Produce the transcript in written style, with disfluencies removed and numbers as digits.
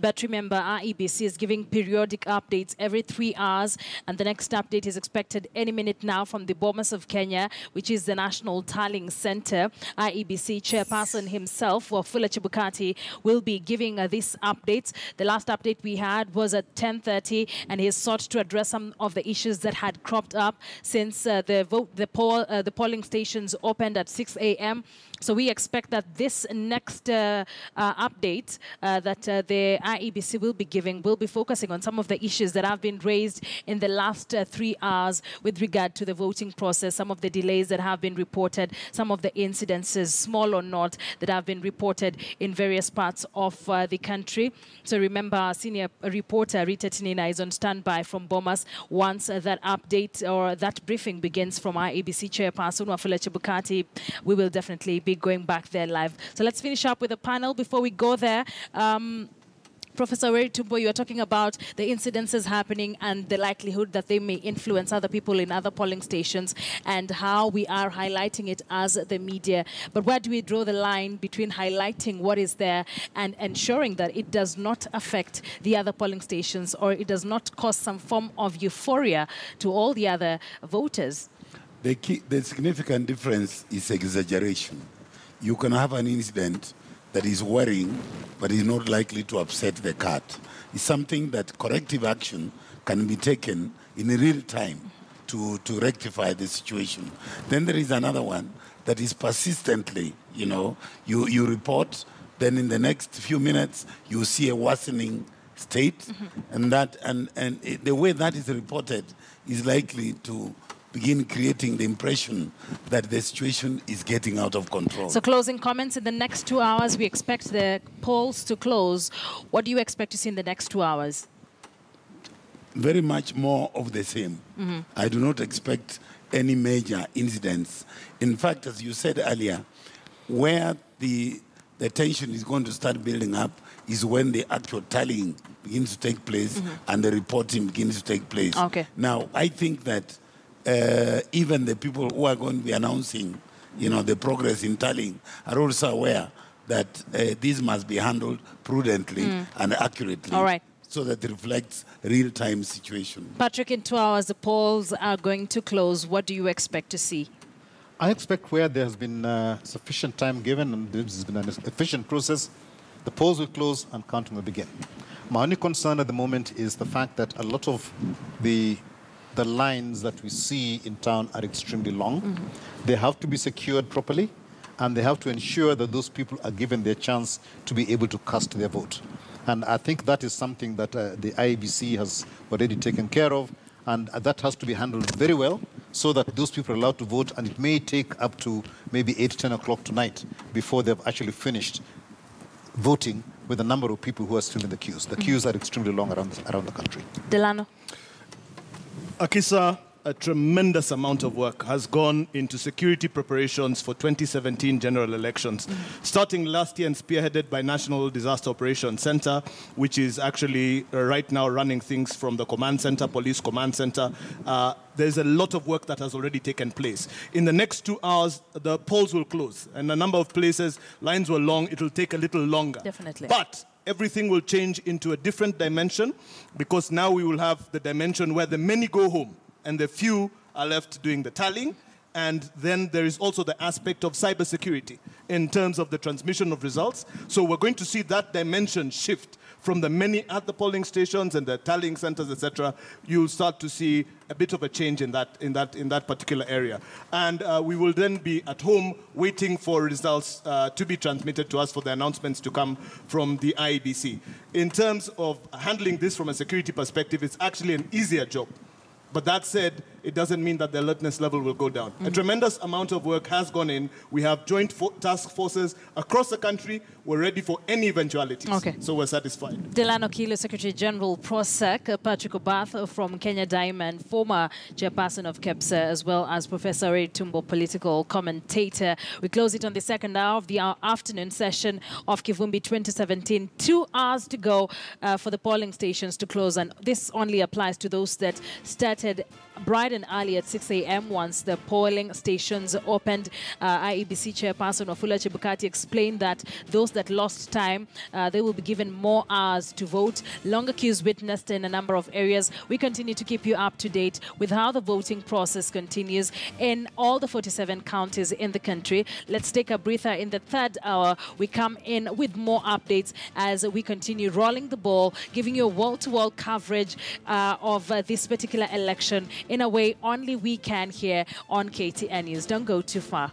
But remember, IEBC is giving periodic updates every 3 hours, and the next update is expected any minute now from the Bomas of Kenya, which is the National Tallying Center. IEBC chairperson himself, Wafula Chebukati, will be giving these updates. The last update we had was at 10:30, and he has sought to address some of the issues that had cropped up since the polling stations opened at 6 a.m. So we expect that this next update that the IEBC will be giving will be focusing on some of the issues that have been raised in the last 3 hours with regard to the voting process, some of the delays that have been reported, some of the incidences, small or not, that have been reported in various parts of the country. So remember, our senior reporter, Rita Tinina, is on standby from Bomas once that update or that briefing begins from our IEBC chairperson, Wafula Chebukati. We will definitely be going back there live. So let's finish up with the panel. Before we go there, Professor Tumbo, you are talking about the incidences happening and the likelihood that they may influence other people in other polling stations and how we are highlighting it as the media. But where do we draw the line between highlighting what is there and ensuring that it does not affect the other polling stations or it does not cause some form of euphoria to all the other voters? The significant difference is exaggeration. You can have an incident that is worrying, but is not likely to upset the cat. It's something that corrective action can be taken in real time to rectify the situation. Then there is another one that is persistently, you report, then in the next few minutes, you see a worsening state, and the way that is reported is likely to begin creating the impression that the situation is getting out of control. So closing comments, in the next 2 hours, we expect the polls to close. What do you expect to see in the next 2 hours? Very much more of the same. I do not expect any major incidents. In fact, as you said earlier, where the tension is going to start building up is when the actual tallying begins to take place and the reporting begins to take place. Okay. Now, I think that even the people who are going to be announcing, the progress in tallying are also aware that this must be handled prudently and accurately. All right. So that it reflects real-time situation. Patrick, in 2 hours, the polls are going to close. What do you expect to see? I expect where there has been sufficient time given and there has been an efficient process, the polls will close and counting will begin. My only concern at the moment is the fact that a lot of the lines that we see in town are extremely long. They have to be secured properly, and they have to ensure that those people are given their chance to be able to cast their vote. And I think that is something that the IEBC has already taken care of, and that has to be handled very well so that those people are allowed to vote, and it may take up to maybe 8, 10 o'clock tonight before they've actually finished voting with a number of people who are still in the queues. The queues are extremely long around the country. Delano? Akisa, a tremendous amount of work has gone into security preparations for 2017 general elections, starting last year and spearheaded by National Disaster Operations Center, which is actually right now running things from the command center, police command center. There's a lot of work that has already taken place. In the next 2 hours, the polls will close. And a number of places, lines were long. It will take a little longer. Definitely. But everything will change into a different dimension, because now we will have the dimension where the many go home and the few are left doing the tallying. And then there is also the aspect of cybersecurity in terms of the transmission of results. So we're going to see that dimension shift from the many at the polling stations and the tallying centers, etc. You'll start to see a bit of a change in that particular area. And we will then be at home waiting for results to be transmitted to us for the announcements to come from the IEBC. In terms of handling this from a security perspective, it's actually an easier job. But that said, it doesn't mean that the alertness level will go down. A tremendous amount of work has gone in. We have joint task forces across the country. We're ready for any eventualities. Okay. So we're satisfied. Delano Kilo, Secretary General, PROSEC, Patrick Obath from Kenya Diamond, former chairperson of KEPSA, as well as Professor Tumbo, political commentator. We close it on the second hour of the afternoon session of Kivumbi 2017. 2 hours to go for the polling stations to close, and this only applies to those that started bright and early at 6 a.m. once the polling stations opened. IEBC Chairperson Wafula Chebukati explained that those that lost time, they will be given more hours to vote. Longer queues witnessed in a number of areas. We continue to keep you up to date with how the voting process continues in all the 47 counties in the country. Let's take a breather. In the third hour, we come in with more updates as we continue rolling the ball, giving you a wall-to-wall coverage of this particular election in a way only we can here on KTN News. Don't go too far.